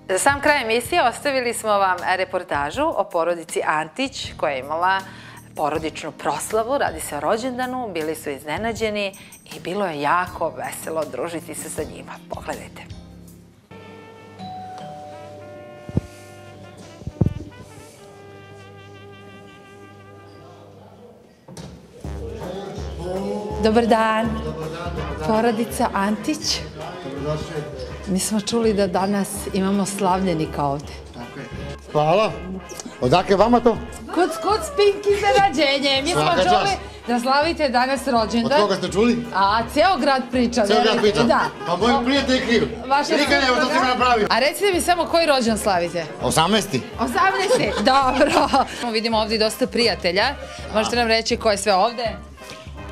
Za sam kraj emisije ostavili smo vam reportažu o porodici Antić koja je imala porodičnu proslavu, radi se o rođendanu, bili su iznenađeni i bilo je jako veselo družiti se sa njima. Pogledajte. Dobar dan. Porodica Antić. Mi smo čuli da danas imamo slavljenika ovde. Hvala. Odakle vama to? Kuc, Pink iznenađenje. Mi smo čuli da slavite danas rođendan. Od koga ste čuli? A, ceo grad priča. Ceo grad priča? Da. Pa moj prijatelj je kriv. Nikad nema, to si me napravio. A recite mi samo koji rođendan slavite? 18. 18. Dobro. Vidimo ovde i dosta prijatelja. Možete nam reći ko je sve ovde?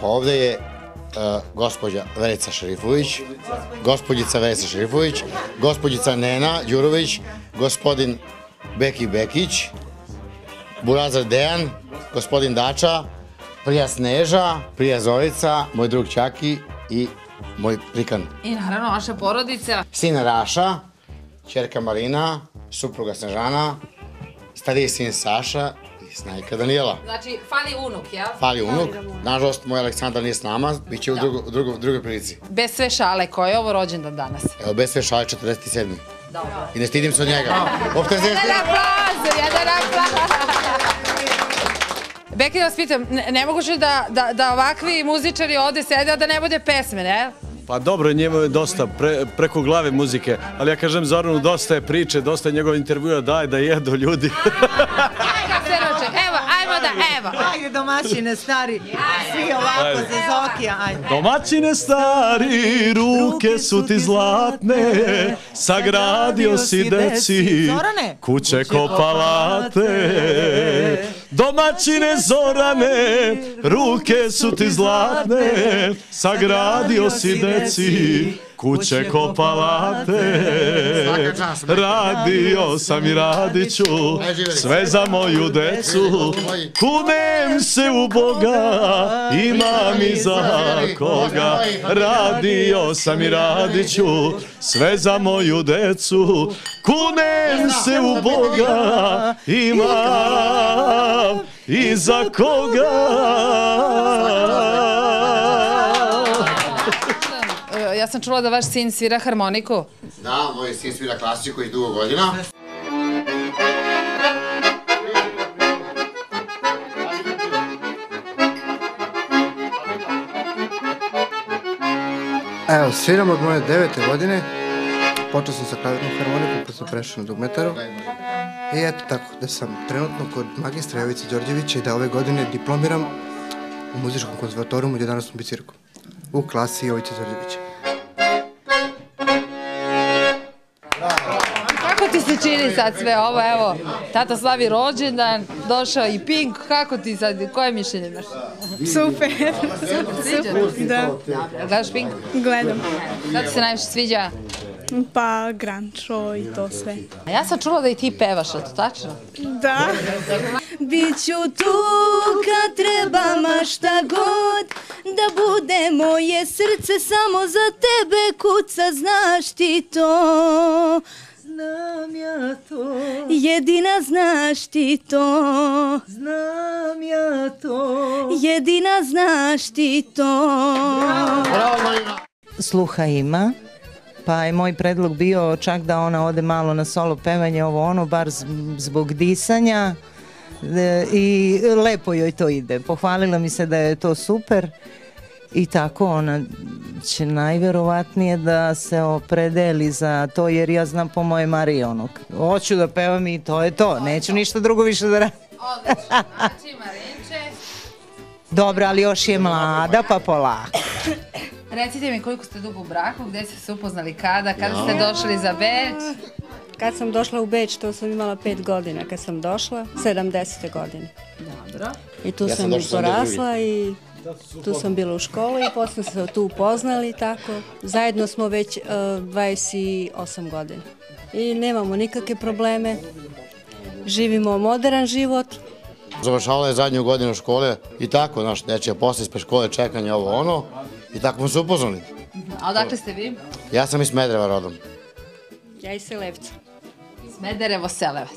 Ovde je gospođa Verica Šerifović, gospođica Verica Šerifović, gospođica Nena Đurović, gospodin Beki Bekić, Burazar Dejan, gospodin Dača, prija Sneža, prija Zorica, moj drug Ćaki i moj prikan. I naravno vaša porodica. Sin Raša, ćerka Marina, supruga Snežana, stariji sin Saša i snajka Danijela. Znači, fali unuk, jel? Fali unuk. Nažalost, moj Aleksandar nije s nama, bit će u drugoj prilici. Bez sve šale, ko je ovo rođendan danas? Evo, bez sve šale, 47. Dobro. I ne stidim se od njega. Jedan aplauz! Beki, da vas pitam, nemoguće da ovakvi muzičari ovde sede, a da ne bude pesme, ne? Pa dobro, njemu je dosta preko glave muzike, ali ja kažem Zoranu, dosta je priče, dosta je njegov intervjua, daj da jedu ljudi. Ajmo da, evo. Ajde domaćine stari, svi ovako za Zokija, ajde. Domaćine stari, ruke su ti zlatne, sagradio si deci, kuće ko palate. Domaćine Zorane, ruke su ti zlatne, sagradio si deci, kuće ko palate. Radio sam i radit ću sve za moju decu, kunem se u Boga, imam i za koga. Radio sam i radit ću sve za moju decu, kunem se u Boga, imam i za koga. Ja sam čula da vaš sin svira harmoniku. Da, moj sin svira klasiku iz dugo godina. Evo, sviram od moje 9. godine. Počeo sam sa klavirnom harmonikom, pa sam prešao na dugmetaru. I eto tako, da sam trenutno kod magistra Jovice Đorđevića i da ove godine diplomiram u muzičkom konzervatorijumu u 11. bicirku. U klasi Jovice Đorđevića. Kako ti se čini sad sve ovo, evo, tata slavi rođendan, došao i Pink, kako ti sad, koje mišljenje imaš? Super. Sviđa? Da. Gledaš Pink? Gledam. Šta ti se najviše sviđa? Pa, Grančo i to sve. A ja sam čula da i ti pevaš, je to tačno? Da. Biću tu kad treba ma šta god, da bude moje srce samo za tebe kuca, znaš ti to. Znam ja to. Jedina znaš ti to. Znam ja to. Jedina znaš ti to. Bravo, Marina! Sluha ima, pa je moj predlog bio čak da ona ode malo na solo pevanje, ovo ono, bar zbog disanja, i lepo joj to ide. Pohvalila mi se da je to super i tako ona će najverovatnije da se opredeli za to, jer ja znam po moje Mariji ono, hoću da pevam i to je to, neću ništa drugo više da radim. Odlično, znači Marinče. Dobro, ali još je mlada, pa polako. Recite mi koliko ste dugo u braku, gde ste se upoznali, kada ste došli za Beč? Kad sam došla u Beč, to sam imala 5 godina. Kad sam došla, 70. godine. Dobro. I tu sam porasla i tu sam bila u školi i posle se tu upoznali, tako. Zajedno smo već 28 godina. I nemamo nikakve probleme. Živimo modern život. Završavala je zadnju godinu škole i tako, znaš, nečija posle ispred škole, čekanje, ovo ono. I tako smo se upoznali. A odakle ste vi? Ja sam iz Smedereva rodom. Ja iz Selevca. Smederevo Selevac.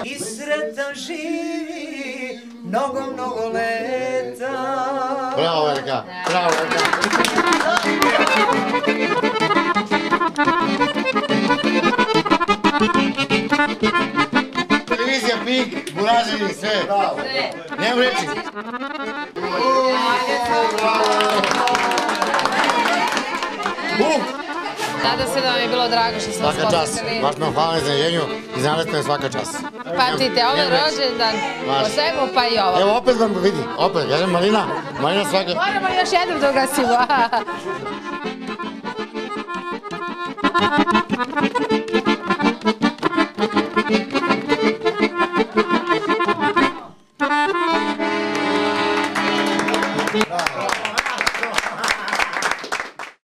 I sretan živi mnogo leta. Bravo, Verka, bravo, Verka. Televizija, Pink, Buraženi, sve. Bravo. Nemo reći. Nadam se da vam je bilo drago što smo vas Svaka čast, posjetili. baš nam hvala na iznenađenju i znali ste me svaka čast. Patite, ovo je rođendan po svemu, pa i ovo. Evo opet vam vidi, opet, kažem Marina svaka... Moramo još jednom da ugasimo.